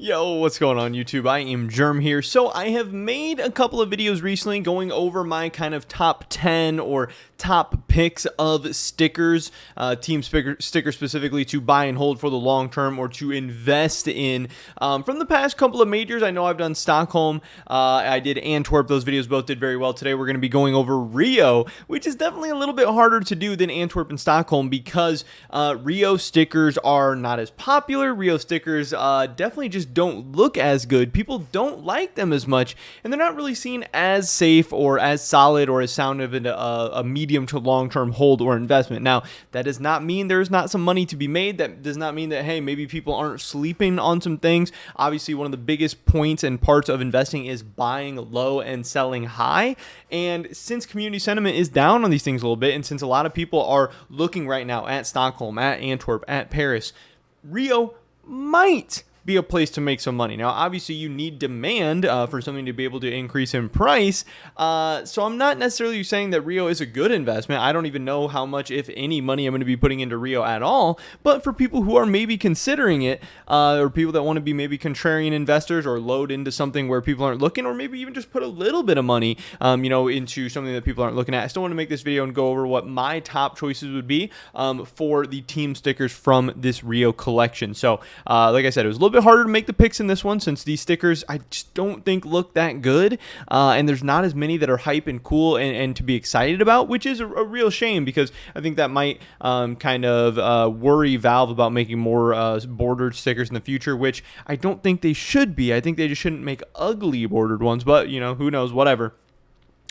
Yo, what's going on YouTube? I am Germ here. So I have made a couple of videos recently going over my kind of top 10 or top picks of stickers, team stickers specifically to buy and hold for the long term or to invest in. From the past couple of majors, I know I've done Stockholm, I did Antwerp. Those videos both did very well. Today we're going to be going over Rio, which is definitely a little bit harder to do than Antwerp and Stockholm because Rio stickers are not as popular. Rio stickers definitely just don't look as good. People don't like them as much, and they're not really seen as safe or as solid or as sound of a medium to long-term hold or investment. Now, that does not mean there's not some money to be made. That does not mean that, hey, maybe people aren't sleeping on some things. Obviously, one of the biggest points and parts of investing is buying low and selling high. And since community sentiment is down on these things a little bit, and since a lot of people are looking right now at Stockholm, at Antwerp, at Paris, Rio might be a place to make some money. Now, obviously, you need demand for something to be able to increase in price. So I'm not necessarily saying that Rio is a good investment. I don't even know how much, if any, money I'm going to be putting into Rio at all. But for people who are maybe considering it, or people that want to be maybe contrarian investors or load into something where people aren't looking, or maybe even just put a little bit of money, into something that people aren't looking at, I still want to make this video and go over what my top choices would be for the team stickers from this Rio collection. So, like I said, it was a little bit harder to make the picks in this one since these stickers I just don't think look that good, and there's not as many that are hype and cool and to be excited about, which is a real shame because I think that might kind of worry Valve about making more bordered stickers in the future, which I don't think they should be. I think they just shouldn't make ugly bordered ones, but who knows, whatever.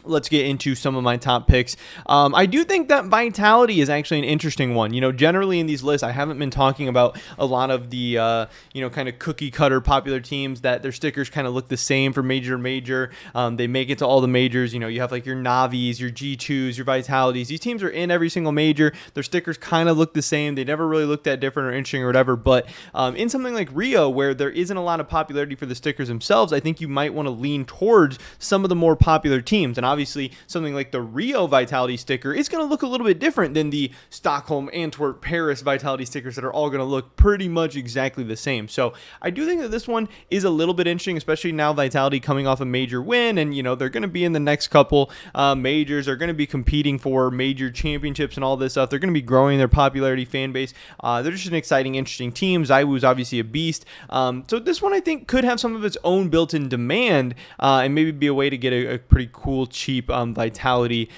Let's get into some of my top picks. I do think that Vitality is actually an interesting one. Generally in these lists, I haven't been talking about a lot of the, kind of cookie cutter popular teams that their stickers kind of look the same for major to major. They make it to all the majors. You have like your Navis, your G2s, your Vitalities. These teams are in every single major. Their stickers kind of look the same. They never really looked that different or interesting or whatever. But in something like Rio, where there isn't a lot of popularity for the stickers themselves, I think you might want to lean towards some of the more popular teams. And obviously, something like the Rio Vitality sticker is going to look a little bit different than the Stockholm, Antwerp, Paris Vitality stickers that are all going to look pretty much exactly the same. So I do think that this one is a little bit interesting, especially now Vitality coming off a major win, and they're going to be in the next couple majors. They're going to be competing for major championships and all this stuff. They're going to be growing their popularity fan base. They're just an exciting, interesting team. ZywOo's obviously a beast. So this one I think could have some of its own built-in demand and maybe be a way to get a pretty cool, cheap Vitality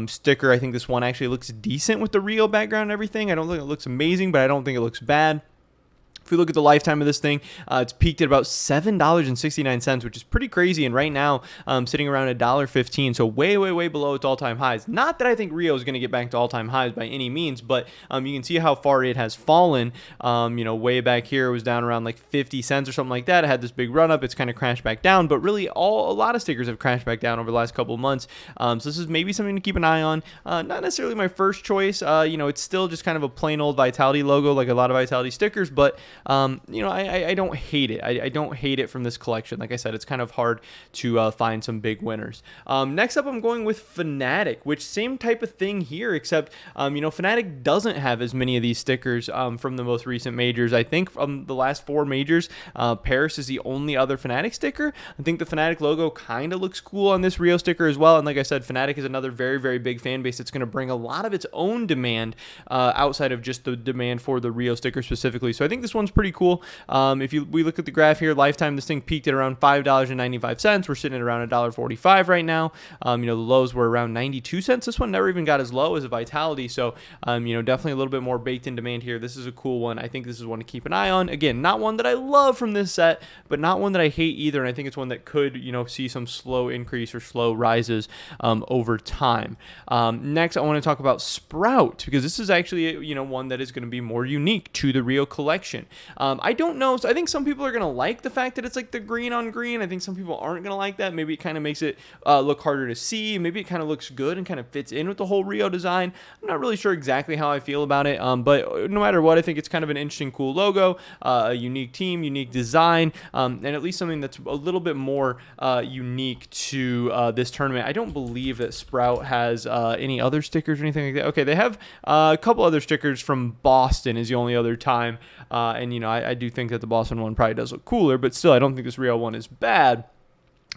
sticker. I think this one actually looks decent with the Rio background and everything. I don't think it looks amazing, but I don't think it looks bad. If we look at the lifetime of this thing, it's peaked at about $7.69, which is pretty crazy. And right now, sitting around $1.15, so way, way, way below its all-time highs. Not that I think Rio is going to get back to all-time highs by any means, but you can see how far it has fallen. Way back here, it was down around like 50 cents or something like that. It had this big run-up. It's kind of crashed back down, but really a lot of stickers have crashed back down over the last couple of months. So this is maybe something to keep an eye on. Not necessarily my first choice. It's still just kind of a plain old Vitality logo, like a lot of Vitality stickers, but I don't hate it. I don't hate it from this collection. Like I said, it's kind of hard to find some big winners. Next up, I'm going with Fnatic, which same type of thing here, except, Fnatic doesn't have as many of these stickers from the most recent majors. I think from the last 4 majors, Paris is the only other Fnatic sticker. I think the Fnatic logo kind of looks cool on this Rio sticker as well. And like I said, Fnatic is another very, very big fan base that's going to bring a lot of its own demand outside of just the demand for the Rio sticker specifically. So I think this one's pretty cool. If we look at the graph here, lifetime, this thing peaked at around $5.95. We're sitting at around $1.45 right now. The lows were around 92 cents. This one never even got as low as a Vitality. So, definitely a little bit more baked in demand here. This is a cool one. I think this is one to keep an eye on. Again, not one that I love from this set, but not one that I hate either. And I think it's one that could, see some slow increase or slow rises over time. Next, I want to talk about Sprout, because this is actually, one that is going to be more unique to the Rio collection. I don't know. So I think some people are going to like the fact that it's like the green on green. I think some people aren't going to like that. Maybe it kind of makes it look harder to see. Maybe it kind of looks good and kind of fits in with the whole Rio design. I'm not really sure exactly how I feel about it. But no matter what, I think it's kind of an interesting, cool logo, a unique team, unique design, and at least something that's a little bit more unique to this tournament. I don't believe that Sprout has any other stickers or anything like that. Okay, they have a couple other stickers from Boston is the only other time. And, I do think that the Boston one probably does look cooler, but still, I don't think this Rio one is bad.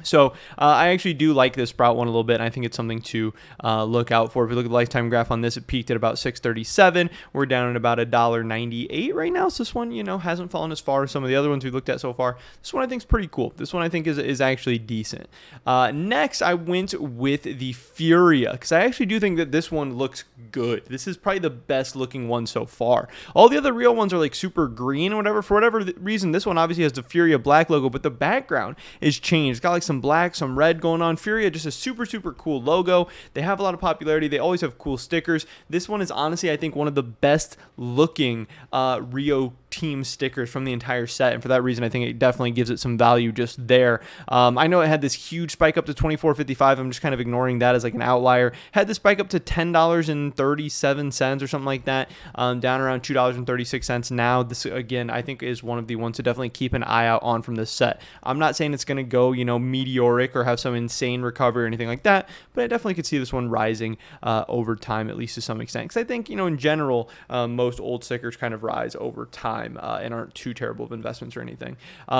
So I actually do like this Sprout one a little bit, and I think it's something to look out for. If you look at the lifetime graph on this, it peaked at about $6.37. We're down at about $1.98 right now. So this one, hasn't fallen as far as some of the other ones we've looked at so far. This one I think is pretty cool. This one I think is actually decent. Next, I went with the Furia, because I actually do think that this one looks good. This is probably the best looking one so far. All the other real ones are like super green or whatever. For whatever reason, this one obviously has the Furia black logo, but the background is changed. It's got like some black, some red going on. Furia, just a super cool logo. They have a lot of popularity. They always have cool stickers. This one is honestly, I think, one of the best looking Rio team stickers from the entire set, and for that reason I think it definitely gives it some value just there. I know it had this huge spike up to $24.55. I'm just kind of ignoring that as like an outlier. Had this spike up to $10.37 or something like that, down around $2.36 now. This again I think is one of the ones to definitely keep an eye out on from this set. I'm not saying it's going to go meteoric or have some insane recovery or anything like that, but I definitely could see this one rising over time, at least to some extent, because I think in general most old stickers kind of rise over time and aren't too terrible of investments or anything.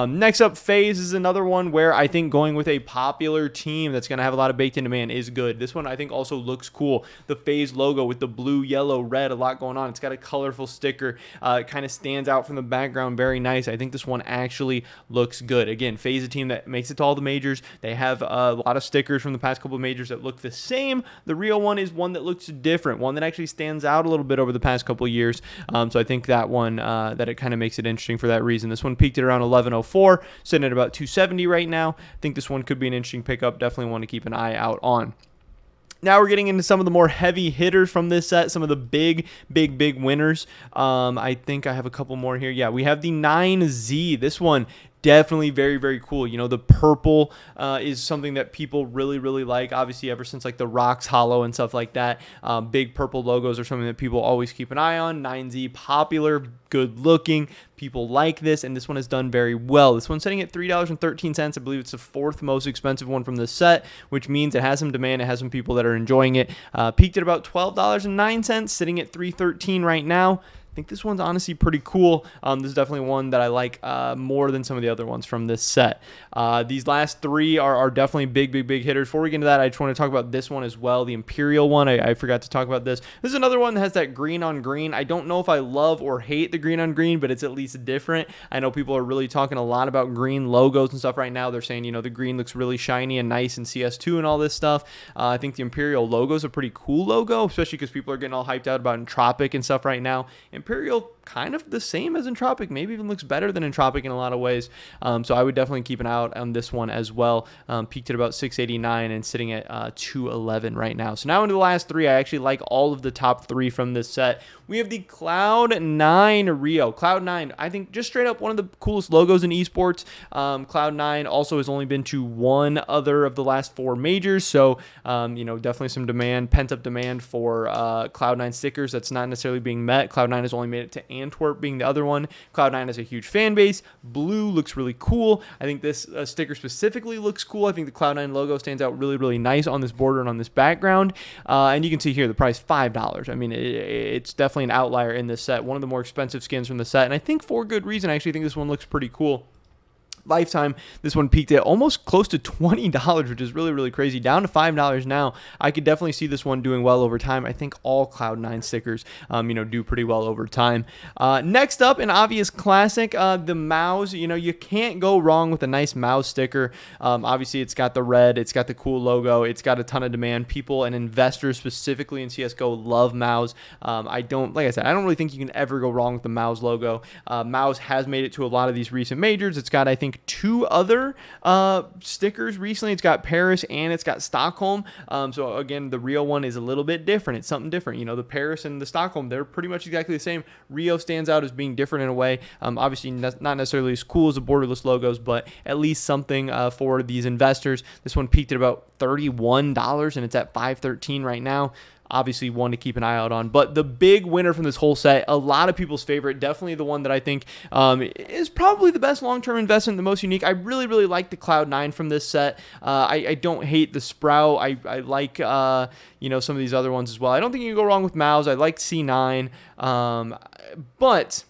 Next up, FaZe is another one where I think going with a popular team that's going to have a lot of baked in demand is good. This one I think also looks cool. The FaZe logo with the blue, yellow, red, a lot going on. It's got a colorful sticker. It kind of stands out from the background. Very nice. I think this one actually looks good. Again, FaZe is a team that makes it to all the majors. They have a lot of stickers from the past couple of majors that look the same. The real one is one that looks different, one that actually stands out a little bit over the past couple of years. So I think that one, that it kind of makes it interesting for that reason. This one peaked at around 1104, sitting at about 270 right now. I think this one could be an interesting pickup. Definitely one to keep an eye out on. Now we're getting into some of the more heavy hitters from this set, some of the big winners. I think I have a couple more here. Yeah, we have the 9Z. This one definitely very cool. The purple is something that people really like, obviously ever since like the Rocks Hollow and stuff like that. Big purple logos are something that people always keep an eye on. 9Z, popular, good looking, people like this, and this one has done very well. This one's sitting at $3.13. I believe it's the fourth most expensive one from the set, which means it has some demand. It has some people that are enjoying it. Peaked at about $12.09, sitting at $3.13 right now. I think this one's honestly pretty cool. This is definitely one that I like more than some of the other ones from this set. These last three are definitely big hitters. Before we get into that, I just want to talk about this one as well, the Imperial one. I forgot to talk about this. This is another one that has that green on green. I don't know if I love or hate the green on green, but it's at least different. I know people are really talking a lot about green logos and stuff right now. They're saying, the green looks really shiny and nice in CS2 and all this stuff. I think the Imperial logo is a pretty cool logo, especially because people are getting all hyped out about Entropic and stuff right now. Imperial kind of the same as Entropic, maybe even looks better than Entropic in a lot of ways. So I would definitely keep an eye out on this one as well. Peaked at about 689 and sitting at 211 right now. So now into the last three. I actually like all of the top three from this set. We have the Cloud9 Rio. Cloud9, I think just straight up one of the coolest logos in esports. Cloud9 also has only been to one other of the last four majors. So, definitely some demand, pent up demand for Cloud9 stickers that's not necessarily being met. Cloud9 has only made it to Antwerp being the other one. Cloud9 has a huge fan base. Blue looks really cool. I think this sticker specifically looks cool. I think the Cloud9 logo stands out really nice on this border and on this background. And you can see here the price, $5. I mean, it's definitely an outlier in this set. One of the more expensive skins from the set. And I think for good reason. I actually think this one looks pretty cool. Lifetime, this one peaked at almost close to $20, which is really crazy, down to $5 now. I could definitely see this one doing well over time. I think all Cloud9 stickers do pretty well over time. Next up, an obvious classic, the Mouse. You can't go wrong with a nice Mouse sticker. Obviously it's got the red, it's got the cool logo, it's got a ton of demand. People and investors specifically in CSGO love Mouse. Like I said, I don't really think you can ever go wrong with the Mouse logo. Mouse has made it to a lot of these recent majors. It's got, I think, two other stickers recently. It's got Paris and it's got Stockholm. So again, the Rio one is a little bit different. It's something different. The Paris and the Stockholm, they're pretty much exactly the same. Rio stands out as being different in a way. Obviously not necessarily as cool as the borderless logos, but at least something for these investors. This one peaked at about $31 and it's at $5.13 right now. Obviously one to keep an eye out on. But the big winner from this whole set, a lot of people's favorite, definitely the one that I think is probably the best long-term investment, the most unique. I really like the Cloud9 from this set. I don't hate the Sprout. I like some of these other ones as well. I don't think you can go wrong with Mouse. I like C9. But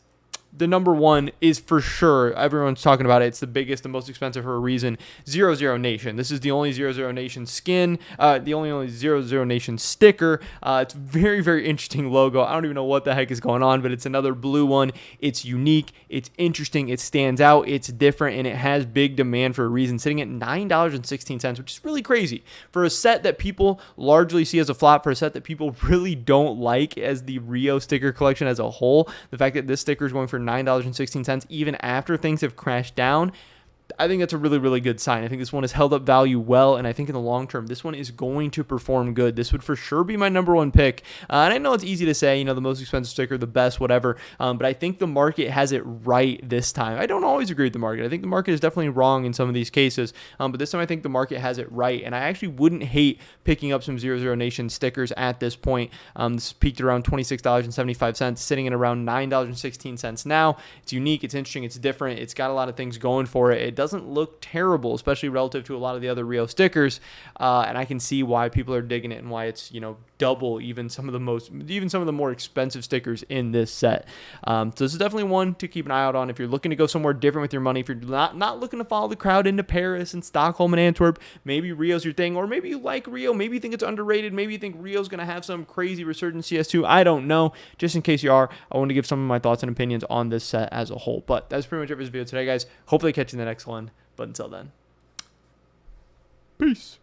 the number one is for sure, everyone's talking about it, it's the biggest, the most expensive for a reason, 00 Nation. This is the only 00 Nation skin, the only 00 Nation sticker. It's very, very interesting logo. I don't even know what the heck is going on, but it's another blue one. It's unique, it's interesting, it stands out, it's different, and it has big demand for a reason, sitting at $9.16, which is really crazy. For a set that people largely see as a flop, for a set that people really don't like as the Rio sticker collection as a whole, the fact that this sticker is going for $9.16 even after things have crashed down, I think that's a really, really good sign. I think this one has held up value well, and I think in the long term, this one is going to perform good. This would for sure be my number one pick. And I know it's easy to say, the most expensive sticker, the best, whatever. But I think the market has it right this time. I don't always agree with the market. I think the market is definitely wrong in some of these cases. But this time I think the market has it right. And I actually wouldn't hate picking up some 00 Nation stickers at this point. This peaked around $26.75, sitting at around $9.16 now. It's unique, it's interesting, it's different. It's got a lot of things going for it. It doesn't look terrible, especially relative to a lot of the other Rio stickers, and I can see why people are digging it and why it's double even some of the more expensive stickers in this set. So this is definitely one to keep an eye out on if you're looking to go somewhere different with your money. If you're not looking to follow the crowd into Paris and Stockholm and Antwerp, maybe Rio's your thing, or maybe you like Rio, maybe you think it's underrated, maybe you think Rio's going to have some crazy resurgence CS2. I don't know. Just in case you are, I want to give some of my thoughts and opinions on this set as a whole. But that's pretty much it for this video today, guys. Hopefully catch you in the next one. But until then, peace.